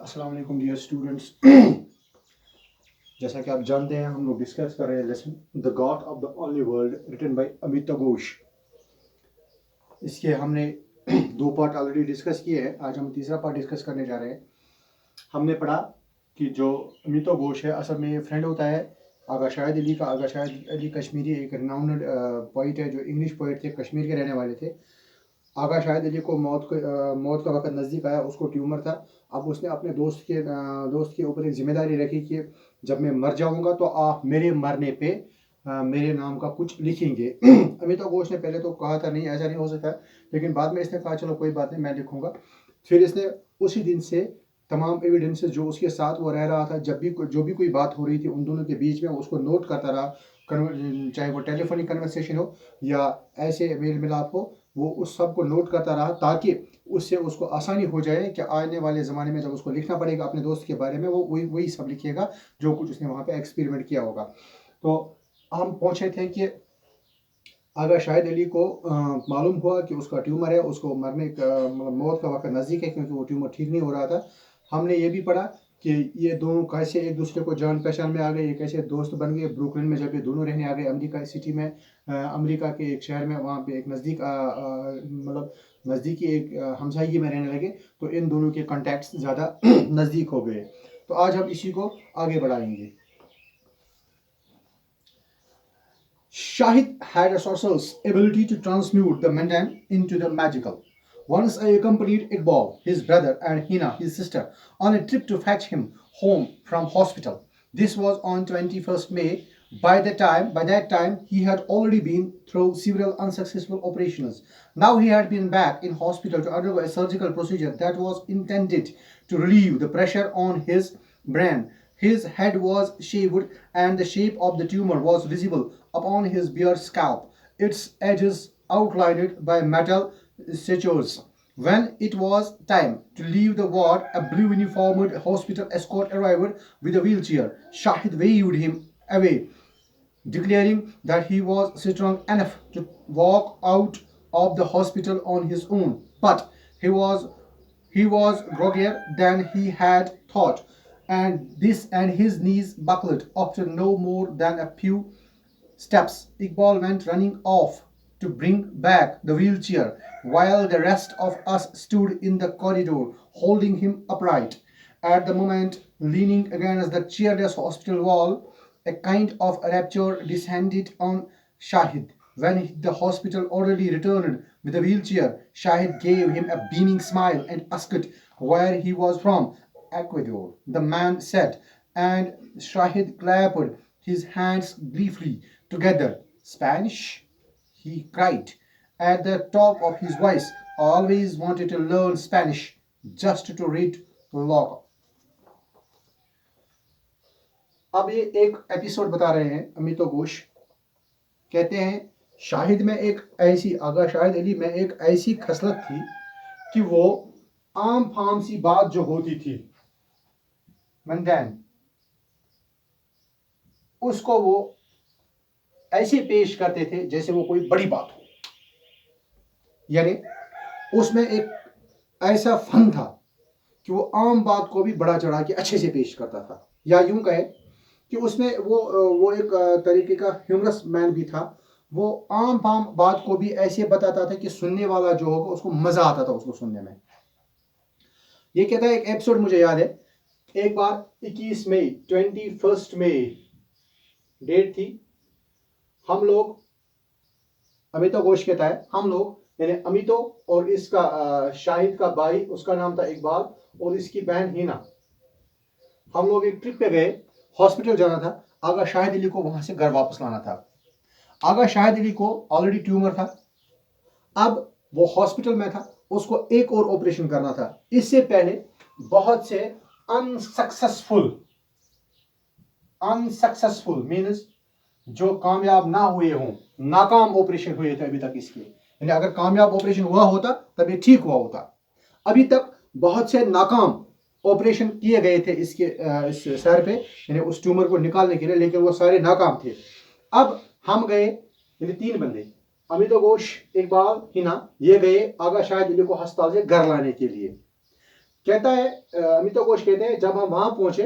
अस्सलाम वालेकुम dear students. जैसा कि आप जानते हैं हम लोग डिस्कस कर रहे हैं lesson the god of the only world written by Amitav Ghosh. इसके हमने दो पार्ट ऑलरेडी डिस्कस किए हैं। आज हम तीसरा पार्ट डिस्कस करने जा रहे हैं। हमने पढ़ा कि जो अमिताभ घोष है असल में फ्रेंड होता है आगा शाहिद अली का। आगा शाहिद अली कश्मीरी एक रिनाउंड पोइट है जो इंग्लिश पोइट थे, कश्मीर के रहने वाले थे। आगा शाहिद अली को मौत का वक्त नज़दीक आया, उसको ट्यूमर था। अब उसने अपने दोस्त के ऊपर एक जिम्मेदारी रखी कि जब मैं मर जाऊंगा तो आप मेरे मरने पे मेरे नाम का कुछ लिखेंगे। अमिताभ घोष ने पहले तो कहा था नहीं ऐसा नहीं हो सकता, लेकिन बाद में इसने कहा चलो कोई बात नहीं मैं लिखूंगा। फिर इसने उसी दिन से तमाम एविडेंसेस जो उसके साथ वो रह रहा था, जो भी कोई बात हो रही थी उन दोनों के बीच में, उसको नोट करता रहा। चाहे वो टेलीफोनिक कन्वर्सेशन हो या ऐसे मेल मिलाप हो, वो उस सब को नोट करता रहा ताकि उससे उसको आसानी हो जाए कि आने वाले ज़माने में जब उसको लिखना पड़ेगा अपने दोस्त के बारे में वो वही सब लिखेगा जो कुछ उसने वहाँ पे एक्सपेरिमेंट किया होगा। तो हम पहुँचे थे कि आगा शाहिद अली को मालूम हुआ कि उसका ट्यूमर है, उसको मरने का मौत का वक्त नज़दीक है क्योंकि वो ट्यूमर ठीक नहीं हो रहा था। हमने ये भी पढ़ा कि ये दोनों कैसे एक दूसरे को जान पहचान में आ गए, कैसे दोस्त बन गए। ब्रुकलिन में जब ये दोनों रहने आ गए अमेरिका सिटी में, अमेरिका के एक शहर में, वहाँ पे एक नज़दीक मतलब नज़दीकी एक हमसायगी में रहने लगे, तो इन दोनों के कॉन्टैक्ट्स ज़्यादा नज़दीक हो गए। तो आज हम इसी को आगे बढ़ाएंगे। Shahid had a sorcerer's ability to transmute the mundane into the magical. Once I accompanied Iqbal, his brother, and Hina, his sister, on a trip to fetch him home from hospital. This was on 21st May. By that time, he had already been through several unsuccessful operations. Now he had been back in hospital to undergo a surgical procedure that was intended to relieve the pressure on his brain. His head was shaved, and the shape of the tumor was visible upon his bare scalp, its edges outlined by metal sutures. When it was time to leave the ward, a blue uniformed hospital escort arrived with a wheelchair. Shahid waved him away, declaring that he was strong enough to walk out of the hospital on his own. But he was groggier than he had thought, and his knees buckled after no more than a few steps. Iqbal went running off to bring back the wheelchair, while the rest of us stood in the corridor, holding him upright. At the moment, leaning against the cheerless hospital wall, a kind of rapture descended on Shahid. When the hospital orderly returned with the wheelchair, Shahid gave him a beaming smile and asked where he was from. Ecuador, the man said, and Shahid clapped his hands briefly together. Spanish? He cried at the top of his voice. I always wanted to learn Spanish just to read law. अब ये एक episode बता रहे हैं अमिताभ घोष। कहते हैं शाहिद में एक ऐसी आगा शाहिद अली में एक ऐसी खसलत थी कि वो आम फाम सी बात जो होती थी मंदैन, उसको वो ऐसे पेश करते थे जैसे वो कोई बड़ी बात हो। यानी उसमें एक ऐसा फन था कि वो आम बात को भी बड़ा चढ़ा के अच्छे से पेश करता था, या यूं कहे कि उसमें वो एक तरीके का ह्यूमरस मैन भी था। वो आम फाम बात को भी ऐसे बताता था कि सुनने वाला जो होगा उसको मजा आता था उसको सुनने में। ये कहता है एक एपिसोड मुझे याद है, एक बार 21 मई 21 मई डेट थी। हम लोग, अमिताभ घोष कहता है, हम लोग यानी अमितो और इसका शाहिद का भाई, उसका नाम था इकबाल, और इसकी बहन हिना, हम लोग एक ट्रिप पे गए। हॉस्पिटल जाना था, आगा शाहिद अली को वहां से घर वापस लाना था। आगा शाहिद अली को ऑलरेडी ट्यूमर था, अब वो हॉस्पिटल में था, उसको एक और ऑपरेशन करना था। इससे पहले बहुत से अनसक्सेसफुल मीन्स जो कामयाब ना हुए हों, नाकाम ऑपरेशन हुए थे अभी तक इसके। यानी अगर कामयाब ऑपरेशन हुआ होता तब ये ठीक हुआ होता। अभी तक बहुत से नाकाम ऑपरेशन किए गए थे इसके इस सर पे, यानी उस ट्यूमर को निकालने के लिए, लेकिन वो सारे नाकाम थे। अब हम गए, यानी 3 बंदे, अमिताभ घोष, इकबाल, हिना, ये गए आगा शाहिद अली को अस्पताल से घर लाने के लिए। कहता है अमिताभ घोष कहते हैं जब हम वहां पहुंचे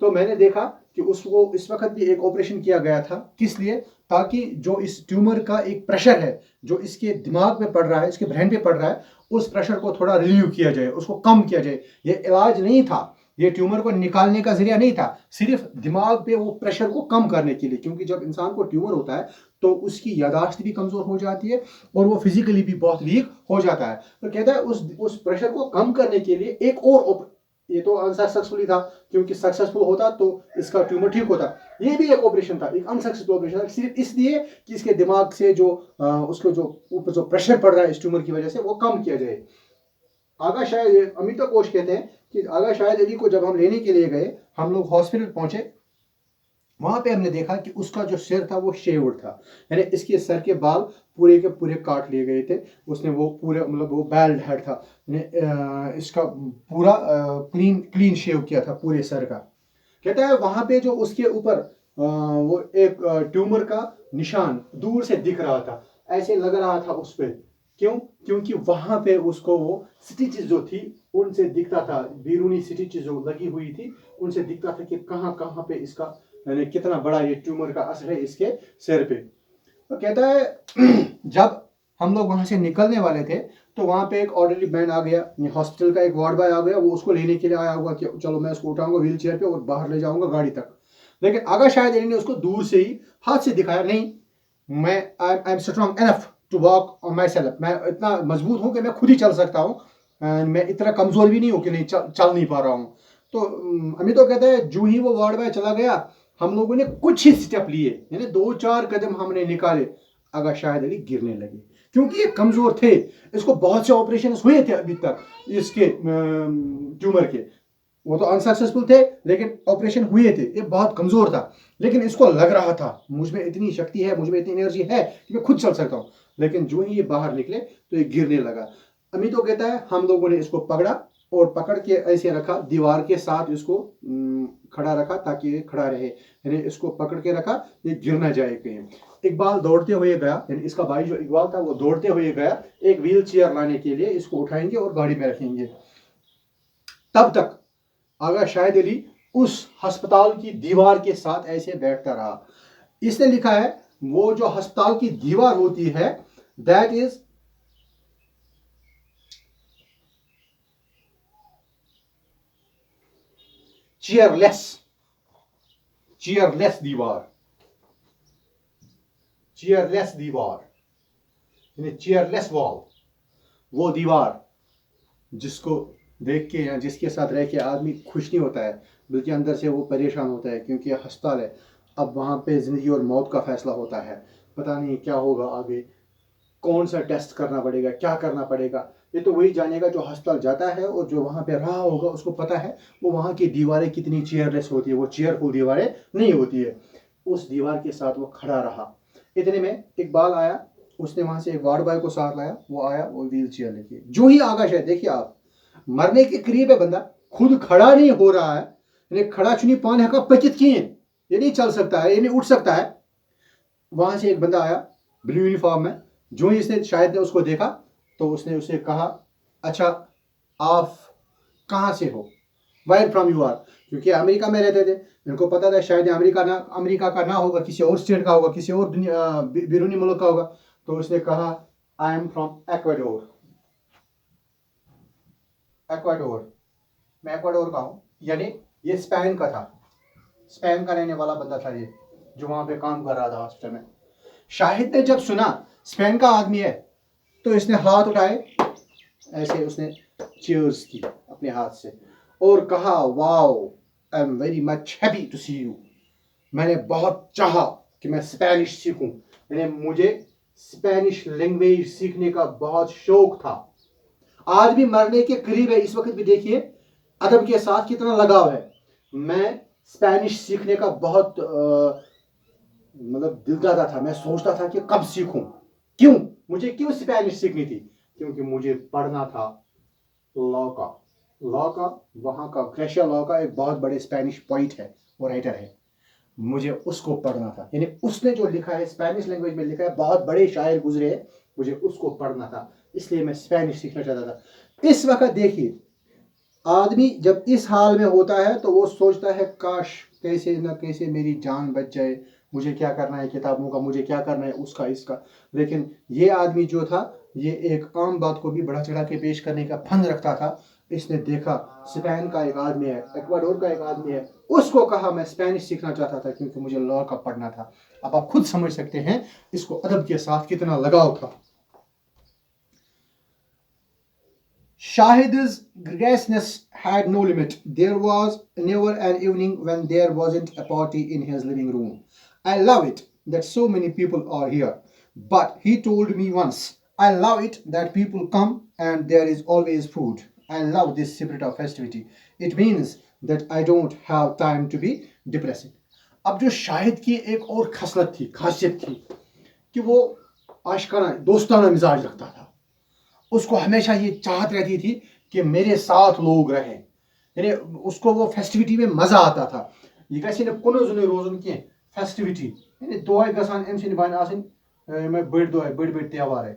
तो मैंने देखा कि उसको इस वक्त भी एक ऑपरेशन किया गया था। किस लिए? ताकि जो इस ट्यूमर का एक प्रेशर है जो इसके दिमाग में पड़ रहा है, इसके ब्रेन पे पड़ रहा है, उस प्रेशर को थोड़ा रिलीव किया जाए, उसको कम किया जाए। ये इलाज नहीं था, ये ट्यूमर को निकालने का जरिया नहीं था, सिर्फ दिमाग पे वो प्रेशर को कम करने के लिए। क्योंकि जब इंसान को ट्यूमर होता है तो उसकी यादाश्त भी कमजोर हो जाती है और वो फिजिकली भी बहुत वीक हो जाता है। तो कहता है उस प्रेशर को कम करने के लिए एक और, ये तो अनसक्सेसफुली था, क्योंकि सक्सेसफुल होता तो इसका ट्यूमर ठीक होता। ये भी एक ऑपरेशन था, एक अनसक्सेसफुल ऑपरेशन था, सिर्फ इसलिए कि इसके दिमाग से जो उसको जो ऊपर जो प्रेशर पड़ रहा है इस ट्यूमर की वजह से वो कम किया जाए। आगा शायद अमिताभ घोष कहते हैं कि आगा शाहिद अली को जब हम लेने के लिए गए, हम लोग हॉस्पिटल पहुंचे, वहां पे हमने देखा कि उसका जो सिर था वो शेव्ड था, यानी इसके सर के बाल पूरे के पूरे काट लिए गए थे। उसने वो पूरे मतलब वो बैल्ड हेड था, इसका पूरा क्लीन क्लीन शेव किया था पूरे सर का। कहता है वहां पे जो उसके ऊपर वो एक ट्यूमर का निशान दूर से दिख रहा था, ऐसे लग रहा था उस पर। क्यों? क्योंकि वहां पे उसको वो स्टिचेस जो थी उनसे दिखता था, बैरूनी स्टिचेस जो लगी हुई थी उनसे दिखता था कि कहाँ कहाँ पे इसका यानी कितना बड़ा ये ट्यूमर का असर है इसके सिर पे। तो कहता है जब हम लोग वहां से निकलने वाले थे तो वहां पे एक ऑर्डरली मैन आ गया, हॉस्पिटल का एक वार्ड बॉय आ गया, वो उसको लेने के लिए आया हुआ कि चलो मैं उसको उठाऊंगा व्हील चेयर पे और बाहर ले जाऊंगा गाड़ी तक। लेकिन आगा शायद ने उसको दूर से ही हाथ से दिखाया, नहीं मैं I am strong enough to walk on myself, मैं इतना मजबूत हूं कि मैं खुद ही चल सकता हूँ, मैं इतना कमजोर भी नहीं हूँ कि नहीं चल नहीं पा रहा हूँ। तो अमित तो कहता है जो ही वो वार्ड बॉय चला गया हम लोगों ने कुछ ही स्टेप लिए, यानी 2-4 कदम हमने निकाले, आगा शाहिद अली गिरने लगे क्योंकि ये कमजोर थे। इसको बहुत से ऑपरेशन हुए थे अभी तक इसके ट्यूमर के, वो तो अनसक्सेसफुल थे लेकिन ऑपरेशन हुए थे, ये बहुत कमजोर था। लेकिन इसको लग रहा था मुझ में इतनी शक्ति है, मुझ में इतनी एनर्जी है कि मैं खुद चल सकता हूँ। लेकिन जो ही ये बाहर निकले तो ये गिरने लगा। अमित तो कहता है हम लोगों ने इसको पकड़ा और पकड़ के ऐसे रखा, दीवार के साथ इसको खड़ा रखा ताकि ये खड़ा रहे, यानी इसको पकड़ के रखा ये गिर ना जाए कहीं। इकबाल दौड़ते हुए गया, यानी इसका भाई जो इकबाल था वो दौड़ते हुए गया एक व्हील चेयर लाने के लिए, इसको उठाएंगे और गाड़ी में रखेंगे। तब तक आगा शाहिद अली उस अस्पताल की दीवार के साथ ऐसे बैठता रहा। इसने लिखा है वो जो अस्पताल की दीवार होती है दैट इज चेयरलेस दीवार, चेयरलेस दीवार यानी चेयरलेस वॉल, वो दीवार जिसको देख के या जिसके साथ रह के आदमी खुश नहीं होता है बल्कि अंदर से वो परेशान होता है, क्योंकि अस्पताल है, अब वहाँ पे ज़िंदगी और मौत का फैसला होता है। पता नहीं क्या होगा आगे, कौन सा टेस्ट करना पड़ेगा, क्या करना पड़ेगा, ये तो वही जानेगा जो अस्पताल जाता है और जो वहाँ पे रहा होगा उसको पता है वो वहाँ की दीवारें कितनी चेयरलेस होती है, वो चेयरफुल दीवारें नहीं होती है। उस दीवार के साथ वो खड़ा रहा। इतने में इकबाल आया, उसने वहाँ से एक वार्ड बॉय को साथ लाया, वो आया वो व्हील चेयर लेके जो ही आगा शायद, देखिए आप मरने के करीब है बंदा, खुद खड़ा नहीं हो रहा है, यानी खड़ा चुनी पान है का पचित किए, ये नहीं चल सकता है, ये नहीं उठ सकता है। वहां से एक बंदा आया ब्लू यूनिफॉर्म में, जो ही इसने शायद ने उसको देखा तो उसने उसे कहा अच्छा आप कहाँ से हो, वायर फ्रॉम यू आर, क्योंकि अमेरिका में रहते थे, इनको पता था शायद अमेरिका का ना होगा, किसी और स्टेट का होगा, किसी और बैरूनी मुल्क का होगा। तो उसने कहा I am from Ecuador, Ecuador, मैं एक्वाडोर का हूँ, यानी ये स्पेन का था, स्पेन का रहने वाला बंदा था ये, जो वहां पे काम कर रहा था हॉस्पिटल में। शाहिद ने जब सुना स्पेन का आदमी है तो इसने हाथ उठाए, ऐसे उसने चीयर्स की अपने हाथ से और कहा wow I am very much happy to see you, मैंने बहुत चाहा कि मैं स्पेनिश सीखूं, यानी मुझे स्पेनिश लैंग्वेज सीखने का बहुत शौक था। आज भी मरने के करीब है, इस वक्त भी देखिए अदब के साथ कितना लगाव है। मैं स्पेनिश सीखने का बहुत मतलब दिल चाहता था, मैं सोचता था कि कब सीखूं, क्यों मुझे क्यों स्पेनिश सीखनी थी, क्योंकि मुझे पढ़ना था लॉ का, वहाँ का ग्रेशिया लॉ का एक बहुत बड़े स्पेनिश पोइट है और राइटर है, मुझे उसको पढ़ना था, यानी उसने जो लिखा है स्पेनिश लैंग्वेज में लिखा है, बहुत बड़े शायर गुजरे हैं, मुझे उसको पढ़ना था, इसलिए मैं स्पेनिश सीखना चाहता था। इस वक्त देखिए आदमी जब इस हाल में होता है तो वो सोचता है काश कैसे ना कैसे मेरी जान बच जाए, मुझे क्या करना है किताबों का, मुझे क्या करना है उसका इसका। लेकिन ये आदमी जो था, ये एक आम बात को भी बढ़ा चढ़ा के पेश करने का फन रखता था। इसने देखा स्पेन का एक आदमी है, इक्वाडोर का एक आदमी है, उसको कहा मैं स्पेनिश सीखना चाहता था क्योंकि मुझे लॉ का पढ़ना था। अब आप खुद समझ सकते हैं इसको अदब के साथ कितना लगाव था। Shahid's gregariousness had no limit. There was never an evening when there wasn't a party in his living room. I love it that so many people are here. But he told me once, I love it that people come and there is always food. I love this spirit of festivity. It means that I don't have time to be depressing. अब जो शाहिद की एक और खसलत थी, खासियत थी कि वो आशिकाना दोस्ताना मिजाज रखता था। उसको हमेशा ये चाहत रहती थी कि मेरे साथ लोग रहें, यानी उसको वो फेस्टिविटी में मजा आता था। ये गसी कुन जुन रोजन कह फेस्टिविटी, यानी दोय गसान अम सद बन आसन में बड़ दोय बड़ बड़ त्यौहार है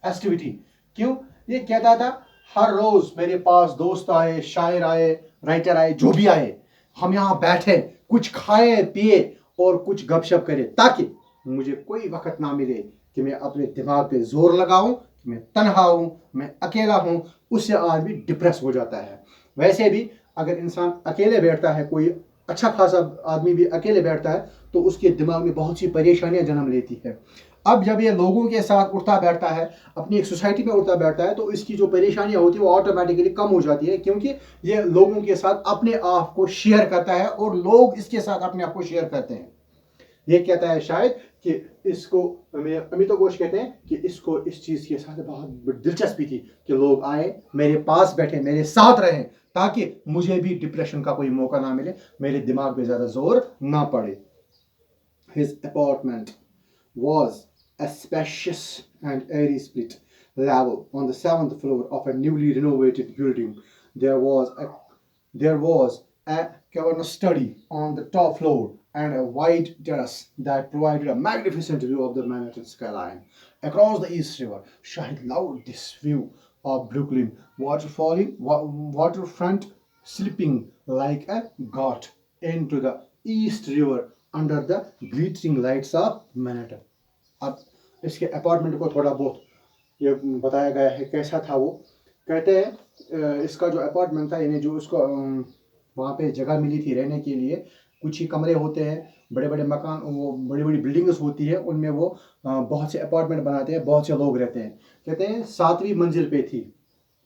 फेस्टिविटी। क्यों? ये कहता था हर रोज मेरे पास दोस्त आए, शायर आए, राइटर आए, जो भी आए, हम यहाँ बैठे कुछ खाए पिए और कुछ गपशप करें, ताकि मुझे कोई वक्त ना मिले कि मैं अपने दिमाग पे जोर लगाऊं, मैं तन्हा हूं, मैं अकेला हूं। उससे आदमी डिप्रेस हो जाता है। वैसे भी अगर इंसान अकेले बैठता है, कोई अच्छा खासा आदमी भी अकेले बैठता है, तो उसके दिमाग में बहुत सी परेशानियां जन्म लेती है। अब जब ये लोगों के साथ उठता बैठता है, अपनी एक सोसाइटी में उठता बैठता है, तो इसकी जो परेशानियां होती है वो ऑटोमेटिकली कम हो जाती है, क्योंकि ये लोगों के साथ अपने आप को शेयर करता है और लोग इसके साथ अपने आप को शेयर करते हैं। ये कहता है शायद कि इसको अमितो घोष कहते हैं कि इसको इस चीज के साथ बहुत दिलचस्पी थी कि लोग आए, मेरे पास बैठे, मेरे साथ रहे, ताकि मुझे भी डिप्रेशन का कोई मौका ना मिले, मेरे दिमाग पे ज्यादा जोर ना पड़े। His apartment was a spacious and airy split level on the seventh floor of a newly renovated building. There was a there was a cavernous study on the top floor and a wide terrace that provided a magnificent view of the Manhattan skyline across the East River. Shahid loved this view of Brooklyn, waterfront slipping like a goat into the East River under the glittering lights of Manhattan. अब इसके apartment को थोड़ा बहुत ये बताया गया है कैसा था वो। कहते हैं इसका जो अपार्टमेंट था, यानी जो उसको वहाँ पे जगह मिली थी रहने के लिए, कुछ ही कमरे होते हैं, बड़े बड़े मकान, वो बड़ी बड़ी बिल्डिंग्स होती है, उनमें वो बहुत से अपार्टमेंट बनाते हैं, बहुत से लोग रहते हैं। कहते हैं 7वीं मंजिल पे थी,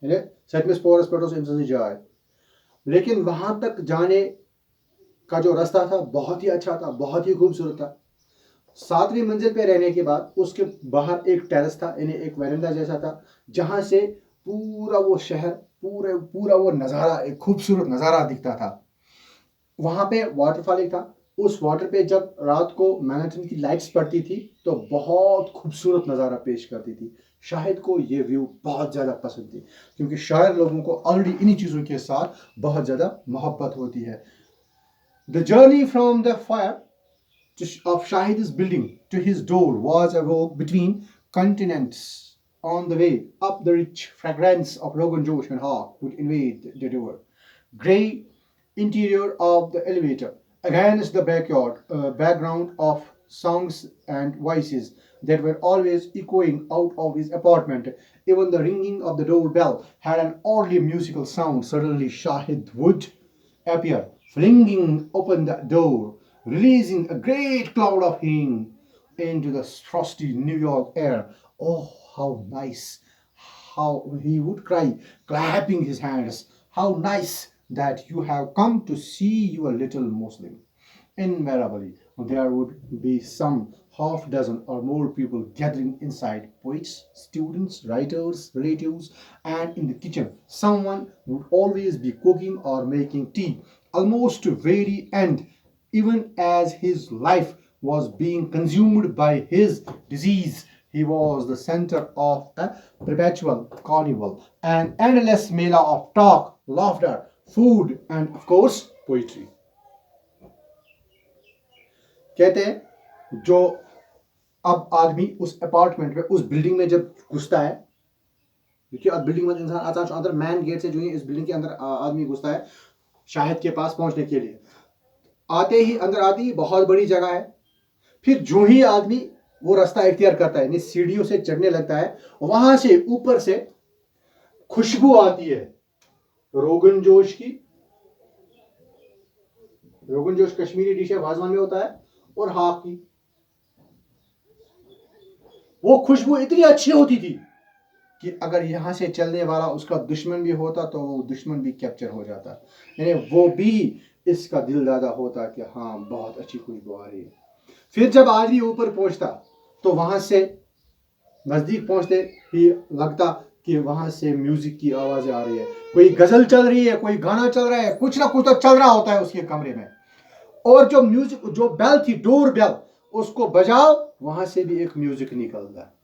सतमिस पोरस पे जाए, लेकिन वहाँ तक जाने का जो रास्ता था बहुत ही अच्छा था, बहुत ही खूबसूरत था। 7वीं मंजिल पे रहने के बाद उसके बाहर एक टेरेस था, यानी एक वेरेंडा जैसा था, जहां से पूरा वो शहर, पूरा वो नज़ारा, एक खूबसूरत नज़ारा दिखता था। वहां पे वाटरफॉल एक था, उस वाटर पे जब रात को मैनहट्टन की लाइट्स पड़ती थी तो बहुत खूबसूरत नज़ारा पेश करती थी। शाहिद को ये व्यू बहुत ज़्यादा पसंद थी, क्योंकि शायर लोगों को ऑलरेडी इन्हीं चीज़ों के साथ बहुत ज़्यादा मोहब्बत होती है। The journey from the fire of Shahid's building to his door was a walk between continents. On the way up, the rich fragrance of Rogan Josh and Hawk would invade the door. Grey interior of the elevator against the background of songs and voices that were always echoing out of his apartment. Even the ringing of the doorbell had an oddly musical sound. Suddenly, Shahid would appear, flinging open the door, releasing a great cloud of him into the frosty New York air. Oh, how nice! How he would cry, clapping his hands. How nice that you have come to see your little Muslim. Invariably, there would be some half dozen or more people gathering inside, poets, students, writers, relatives, and in the kitchen. Someone would always be cooking or making tea, almost to very end, even as his life was being consumed by his disease. He was the center of a perpetual carnival, an endless mela of talk, laughter, food, and of course, poetry. कहते हैं जो अब आदमी उस apartment में, उस building में जब घुसता है, क्योंकि अब बिल्डिंग में इंसान आता है अंदर मैन गेट से जो ही इस बिल्डिंग के अंदर आदमी घुसता है शाहिद के पास पहुंचने के लिए। आते ही अंदर आती ही बहुत बड़ी जगह है। फिर जो ही आदमी वो रास्ता इख्तियार करता है यानी सीढ़ियों से चढ़ने लगता है, वहां से ऊपर से खुशबू आती है रोगन जोश की। रोगन जोश कश्मीरी डिश है, वाजवान में होता है, और हाक की। वो खुशबू इतनी अच्छी होती थी कि अगर यहाँ से चलने वाला उसका दुश्मन भी होता तो वो दुश्मन भी कैप्चर हो जाता, यानी वो भी इसका दिल दादा होता कि हाँ बहुत अच्छी खुशबू आ रही है। फिर जब आदमी ऊपर पहुंचता तो वहां से नजदीक पहुंचते ही लगता कि वहां से म्यूजिक की आवाजें आ रही है, कोई गजल चल रही है, कोई गाना चल रहा है, कुछ ना कुछ तो चल रहा होता है उसके कमरे में। और जो म्यूजिक, जो बेल थी, डोर बेल, उसको बजाओ, वहां से भी एक म्यूजिक निकलता।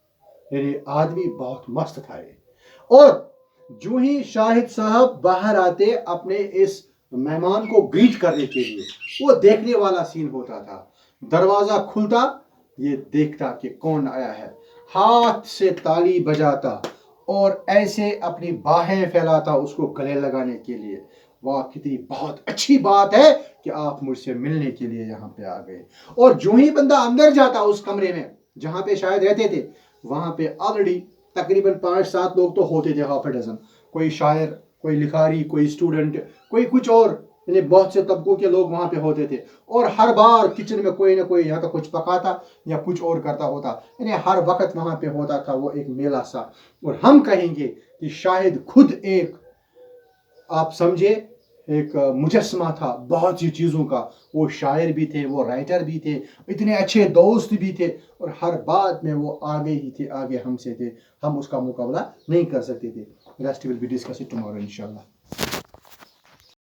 यानी आदमी बहुत मस्त था ये। और जो ही शाहिद साहब बाहर आते अपने इस मेहमान को ग्रीट करने के लिए, वो देखने वाला सीन होता था। दरवाजा खुलता, ये देखता कि कौन आया है, हाथ से ताली बजाता और ऐसे अपनी बाहें फैलाता उसको गले लगाने के लिए। वाह कितनी बहुत अच्छी बात है कि आप मुझसे मिलने के लिए यहाँ पे आ गए। और जो ही बंदा अंदर जाता उस कमरे में जहां पे शायद रहते थे, वहां पे ऑलरेडी तकरीबन 5-7 लोग तो होते थे, हाफ ए डजन। कोई शायर, कोई लिखारी, कोई स्टूडेंट, कोई कुछ और, यानी बहुत से तबकों के लोग वहां पे होते थे। और हर बार किचन में कोई ना कोई या तो कुछ पकाता या कुछ और करता होता, यानी हर वक्त वहां पे होता था वो एक मेला सा। और हम कहेंगे कि शायद खुद एक, आप समझे, एक मुजस्समा था बहुत सी चीज़ों का। वो शायर भी थे, वो राइटर भी थे, इतने अच्छे दोस्त भी थे, और हर बात में वो आगे ही थे, आगे हमसे थे। हम उसका मुकाबला नहीं कर सकते थे। Rest will be discussed tomorrow इंशाल्लाह।